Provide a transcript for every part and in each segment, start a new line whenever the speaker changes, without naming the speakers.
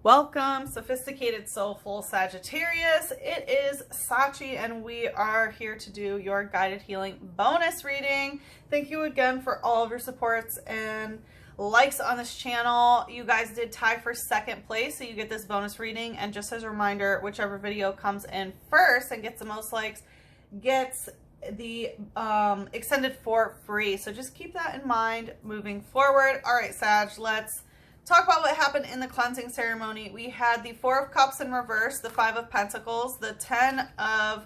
Welcome, sophisticated, soulful Sagittarius. It is Sachi, and we are here to do your guided healing bonus reading. Thank you again for all of your supports and likes on this channel. You guys did tie for second place, so you get this bonus reading. And just as a reminder, whichever video comes in first and gets the most likes gets the extended for free. So just keep that in mind moving forward. All right, Sag, let's talk about what happened in the cleansing ceremony. We had the Four of Cups in reverse, the Five of Pentacles, the Ten of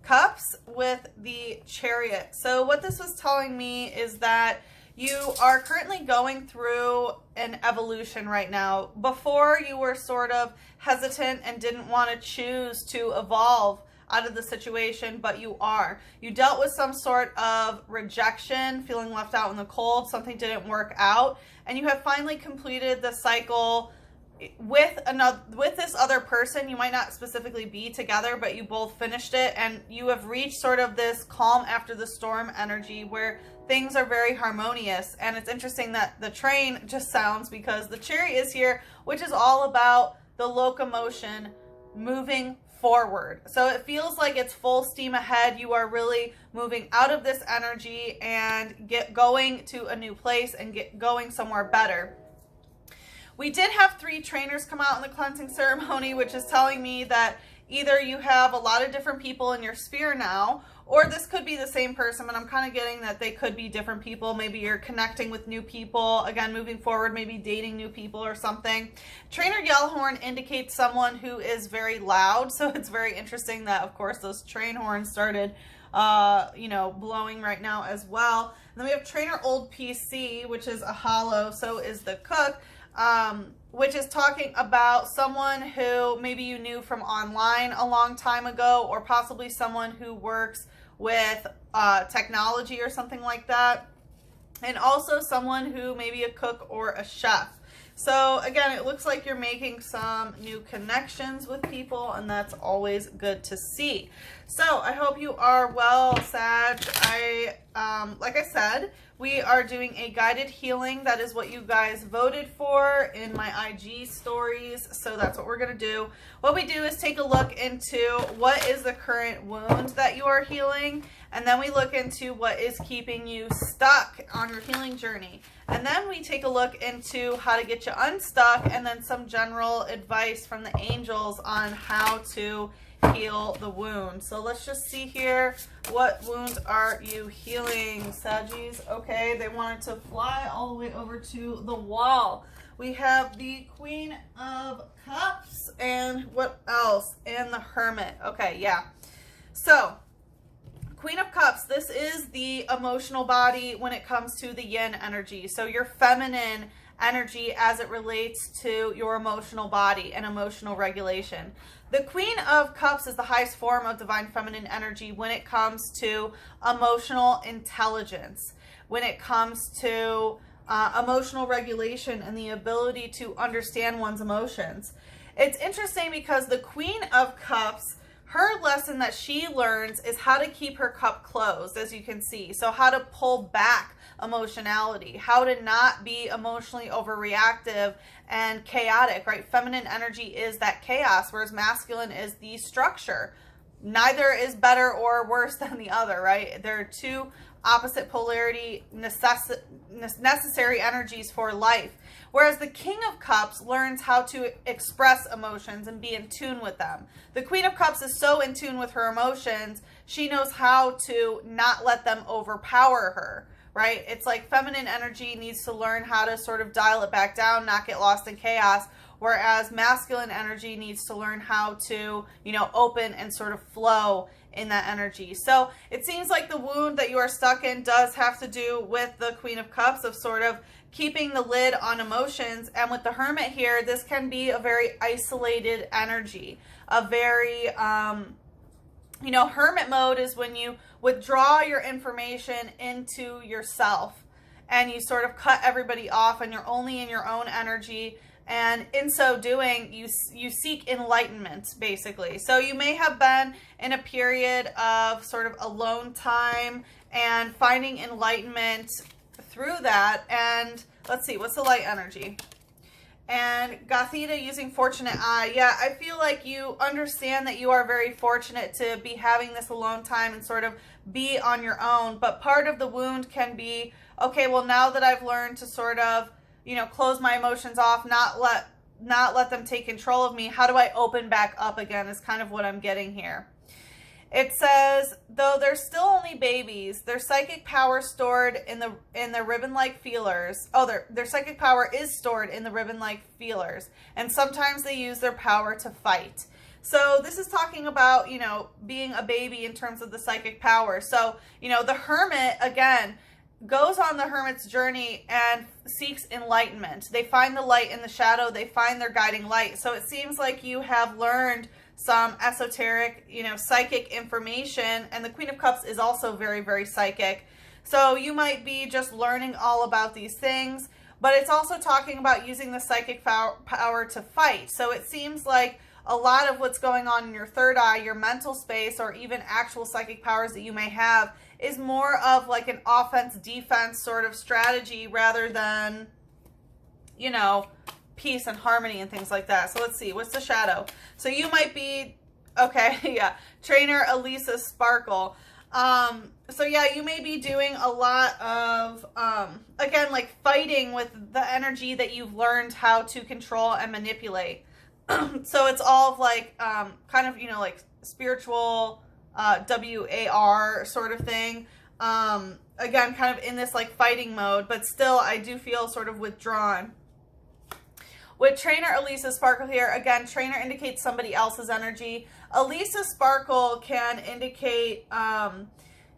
Cups with the Chariot. So what this was telling me is that you are currently going through an evolution right now. Before, you were sort of hesitant and didn't want to choose to evolve out of the situation, but you are. You dealt with some sort of rejection, feeling left out in the cold, something didn't work out, and you have finally completed the cycle with this other person. You might not specifically be together, but you both finished it, and you have reached sort of this calm after the storm energy where things are very harmonious. And it's interesting that the train just sounds because the Chariot is here, which is all about the locomotion moving forward. So it feels like it's full steam ahead. You are really moving out of this energy and going to a new place and going somewhere better. We did have 3 trainers come out in the cleansing ceremony, which is telling me that either you have a lot of different people in your sphere now, or this could be the same person, but I'm kind of getting that they could be different people. Maybe you're connecting with new people, again, moving forward, maybe dating new people or something. Trainer Yellowhorn indicates someone who is very loud, so it's very interesting that, of course, those train horns started, blowing right now as well. And then we have Trainer Old PC, which is a hollow, so is the Cook, which is talking about someone who maybe you knew from online a long time ago, or possibly someone who works with technology or something like that, and also someone who may be a cook or a chef. So again, it looks like you're making some new connections with people, and that's always good to see. So I hope you are well, Sag. Like I said, we are doing a guided healing. That is what you guys voted for in my IG stories. So that's what we're going to do. What we do is take a look into what is the current wound that you are healing. And then we look into what is keeping you stuck on your healing journey. And then we take a look into how to get you unstuck, and then some general advice from the angels on how to heal the wound. So let's just see here. What wounds are you healing, Saggies? Okay, they wanted to fly all the way over to the wall. We have the Queen of Cups, and what else? And the Hermit. Okay, yeah. So Queen of Cups, this is the emotional body when it comes to the yin energy. So your feminine energy as it relates to your emotional body and emotional regulation. The Queen of Cups is the highest form of divine feminine energy when it comes to emotional intelligence, when it comes to emotional regulation and the ability to understand one's emotions. It's interesting because the Queen of Cups, her lesson that she learns is how to keep her cup closed, as you can see. So how to pull back emotionality, how to not be emotionally overreactive and chaotic, right? Feminine energy is that chaos, whereas masculine is the structure. Neither is better or worse than the other, right? There are two opposite polarity necessary energies for life. Whereas the King of Cups learns how to express emotions and be in tune with them. The Queen of Cups is so in tune with her emotions, she knows how to not let them overpower her, right? It's like feminine energy needs to learn how to sort of dial it back down, not get lost in chaos, whereas masculine energy needs to learn how to, open and sort of flow in that energy. So it seems like the wound that you are stuck in does have to do with the Queen of Cups, of sort of keeping the lid on emotions. And with the Hermit here, this can be a very isolated energy, a very, Hermit mode is when you withdraw your information into yourself and you sort of cut everybody off and you're only in your own energy. And in so doing, you seek enlightenment, basically. So you may have been in a period of sort of alone time and finding enlightenment through that. And let's see, what's the light energy? And Gothita using Fortunate Eye. Yeah, I feel like you understand that you are very fortunate to be having this alone time and sort of be on your own. But part of the wound can be, okay, well, now that I've learned to sort of, you know, close my emotions off, not let them take control of me, how do I open back up again is kind of what I'm getting here. It says, though they're still only babies, their psychic power stored in the ribbon-like feelers. Oh, their psychic power is stored in the ribbon-like feelers, and sometimes they use their power to fight. So this is talking about, you know, being a baby in terms of the psychic power. So, you know, the hermit, again, goes on the hermit's journey and seeks enlightenment. They find the light in the shadow. They find their guiding light. So it seems like you have learned some esoteric, you know, psychic information, and the Queen of Cups is also very, very psychic. So you might be just learning all about these things, but it's also talking about using the psychic power to fight. So it seems like a lot of what's going on in your third eye, your mental space, or even actual psychic powers that you may have is more of like an offense-defense sort of strategy rather than, you know, peace and harmony and things like that. So let's see, what's the shadow? So you might be, okay, yeah, Trainer Elisa Sparkle. So yeah, you may be doing a lot of, again, like fighting with the energy that you've learned how to control and manipulate. So it's all of like, kind of, you know, like spiritual, WAR sort of thing. Again, kind of in this like fighting mode, but still I do feel sort of withdrawn. With Trainer Elisa Sparkle here, again, Trainer indicates somebody else's energy. Elisa Sparkle can indicate,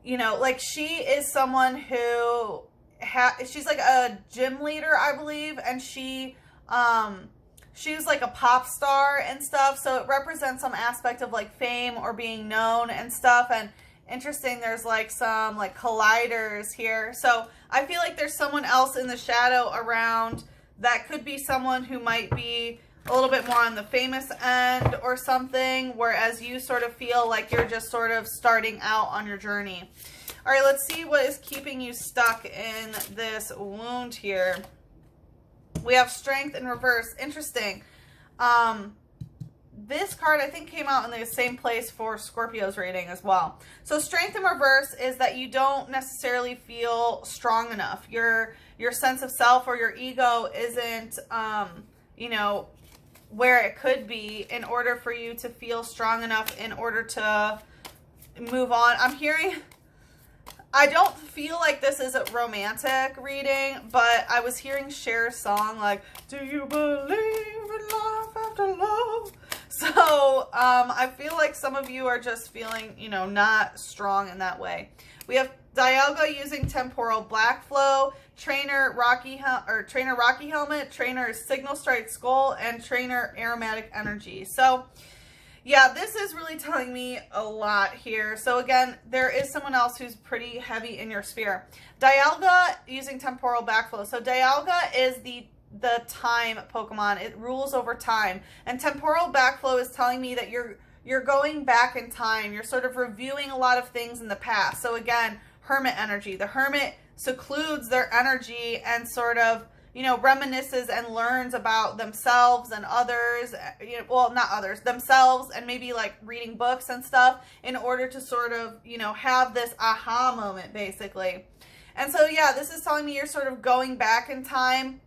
you know, like she is someone who, she's like a gym leader, I believe, and she was like a pop star and stuff, so it represents some aspect of like fame or being known and stuff. And interesting, there's like some like colliders here. So I feel like there's someone else in the shadow around that could be someone who might be a little bit more on the famous end or something, whereas you sort of feel like you're just sort of starting out on your journey. All right, let's see what is keeping you stuck in this wound here. We have Strength in reverse. Interesting. This card, I think, came out in the same place for Scorpio's reading as well. So Strength in reverse is that you don't necessarily feel strong enough. Your sense of self or your ego isn't, you know, where it could be in order for you to feel strong enough in order to move on. I'm hearing, I don't feel like this is a romantic reading, but I was hearing Cher's song, like, do you believe in life after love? So I feel like some of you are just feeling, you know, not strong in that way. We have Dialga using Temporal Black Flow, Trainer Rocky Helmet, Trainer Signal Strike Skull, and Trainer Aromatic Energy. So yeah, this is really telling me a lot here. So again, there is someone else who's pretty heavy in your sphere. Dialga using Temporal Backflow. So Dialga is the time Pokemon. It rules over time. And Temporal Backflow is telling me that you're going back in time. You're sort of reviewing a lot of things in the past. So again, Hermit energy. The Hermit secludes their energy and sort of, you know, reminisces and learns about themselves and others, you know, well, not others, themselves, and maybe like reading books and stuff in order to sort of, you know, have this aha moment, basically. And so, yeah, this is telling me you're sort of going back in time.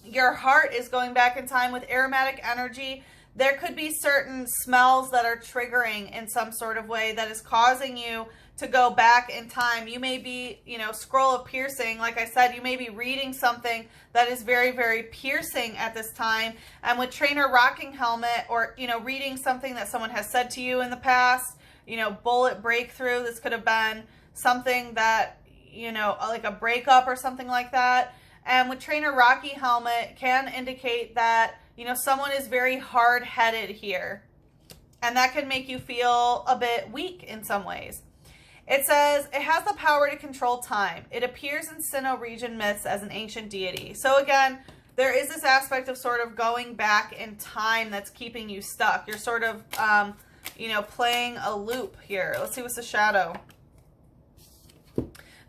Your heart is going back in time with aromatic energy. There could be certain smells that are triggering in some sort of way that is causing you to go back in time. You may be, you know, Scroll of Piercing. Like I said, you may be reading something that is very, very piercing at this time. And with Trainer Rocking Helmet, or, you know, reading something that someone has said to you in the past, you know, bullet breakthrough. This could have been something that, you know, like a breakup or something like that. And with Trainer Rocky Helmet can indicate that, you know, someone is very hard-headed here. And that can make you feel a bit weak in some ways. It says, it has the power to control time. It appears in Sinnoh region myths as an ancient deity. So again, there is this aspect of sort of going back in time that's keeping you stuck. You're sort of, you know, playing a loop here. Let's see what's the shadow.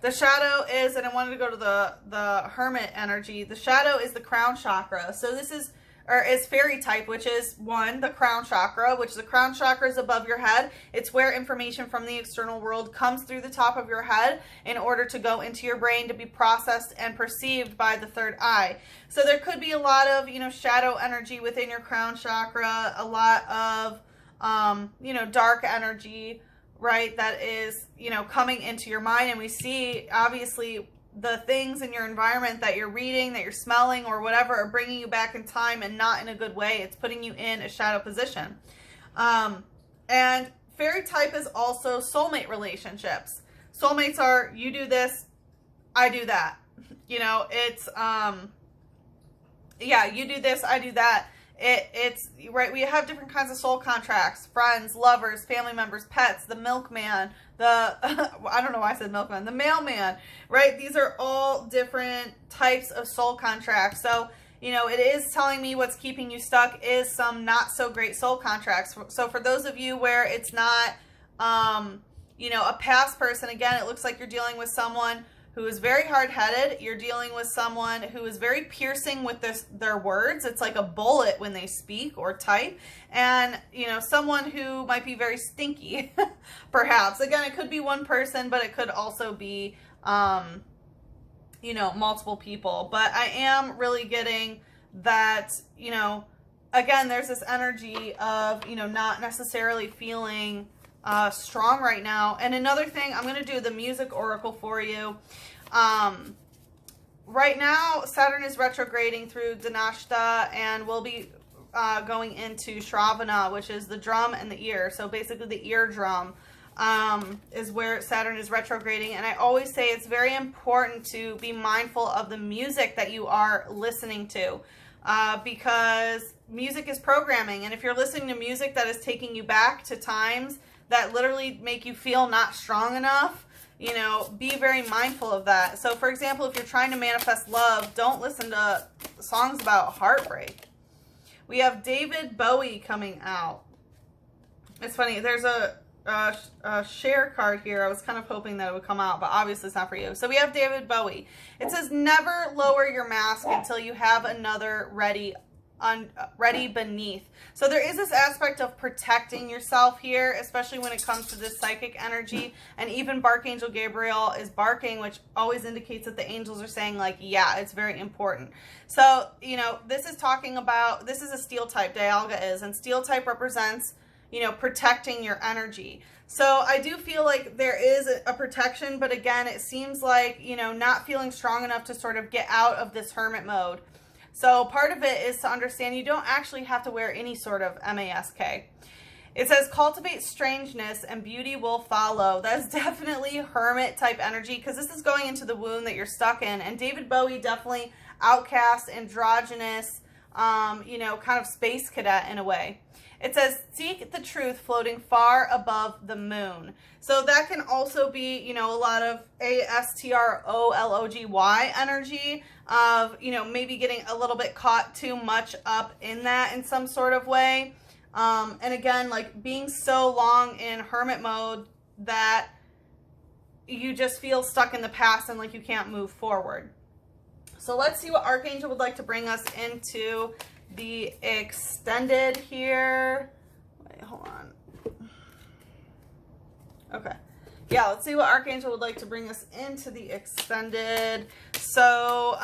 The shadow is, and I wanted to go to the Hermit energy, the shadow is the crown chakra. So this is, or is fairy type, which is one, the crown chakra, which the crown chakra is above your head. It's where information from the external world comes through the top of your head in order to go into your brain to be processed and perceived by the third eye. So there could be a lot of, you know, shadow energy within your crown chakra, a lot of, you know, dark energy, right, that is, you know, coming into your mind. And we see, obviously, the things in your environment that you're reading, that you're smelling, or whatever are bringing you back in time and not in a good way. It's putting you in a shadow position. And fairy type is also soulmate relationships. Soulmates are, you do this, I do that. You know, it's, yeah, you do this, I do that. It's right. We have different kinds of soul contracts: friends, lovers, family members, pets, the milkman, the I don't know why I said milkman, the mailman, right? These are all different types of soul contracts. So, you know, it is telling me what's keeping you stuck is some not so great soul contracts. So for those of you where it's not, you know, a past person, again, it looks like you're dealing with someone who is very hard-headed. You're dealing with someone who is very piercing with their words. It's like a bullet when they speak or type. And, you know, someone who might be very stinky, perhaps. Again, it could be one person, but it could also be, you know, multiple people. But I am really getting that, you know, again, there's this energy of, you know, not necessarily feeling strong right now. And another thing, I'm going to do the music oracle for you. Right now, Saturn is retrograding through Dhanashta, and we'll be going into Shravana, which is the drum and the ear. So basically the eardrum is where Saturn is retrograding. And I always say it's very important to be mindful of the music that you are listening to. Because music is programming. And if you're listening to music that is taking you back to times that literally make you feel not strong enough, you know, be very mindful of that. So, for example, if you're trying to manifest love, don't listen to songs about heartbreak. We have David Bowie coming out. It's funny. There's a share card here. I was kind of hoping that it would come out, but obviously it's not for you. So we have David Bowie. It says, never lower your mask until you have another ready beneath. So there is this aspect of protecting yourself here, especially when it comes to this psychic energy. And even Archangel Gabriel is barking, which always indicates that the angels are saying, like, yeah, it's very important. So, you know, this is talking about, this is a steel type, Dialga is, and steel type represents, you know, protecting your energy. So I do feel like there is a protection, but again, it seems like, you know, not feeling strong enough to sort of get out of this hermit mode. So part of it is to understand you don't actually have to wear any sort of mask. It says cultivate strangeness and beauty will follow. That's definitely hermit type energy, because this is going into the wound that you're stuck in. And David Bowie definitely outcast, androgynous, you know, kind of space cadet in a way. It says seek the truth floating far above the moon. So that can also be, you know, a lot of astrology energy of, you know, maybe getting a little bit caught too much up in that in some sort of way. And again, like being so long in hermit mode that you just feel stuck in the past and like you can't move forward. So let's see what Archangel would like to bring us into the extended here. Wait, hold on. Okay. Yeah, let's see what Archangel would like to bring us into the extended. So,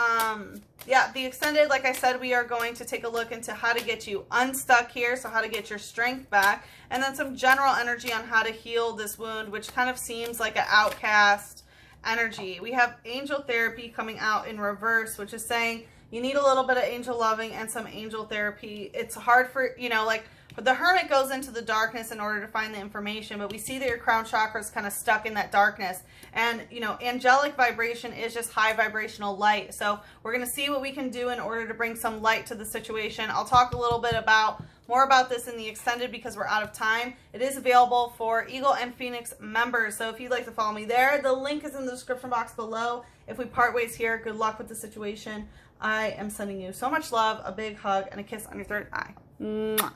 yeah, the extended, like I said, we are going to take a look into how to get you unstuck here, so how to get your strength back, and then some general energy on how to heal this wound, which kind of seems like an outcast energy. We have angel therapy coming out in reverse, which is saying you need a little bit of angel loving and some angel therapy. It's hard for, you know, like, but the hermit goes into the darkness in order to find the information, but we see that your crown chakra is kind of stuck in that darkness. And, you know, angelic vibration is just high vibrational light. So we're going to see what we can do in order to bring some light to the situation. I'll talk a little bit more about this in the extended because we're out of time. It is available for Eagle and Phoenix members. So if you'd like to follow me there, the link is in the description box below. If we part ways here, good luck with the situation. I am sending you so much love, a big hug, and a kiss on your third eye. Mwah.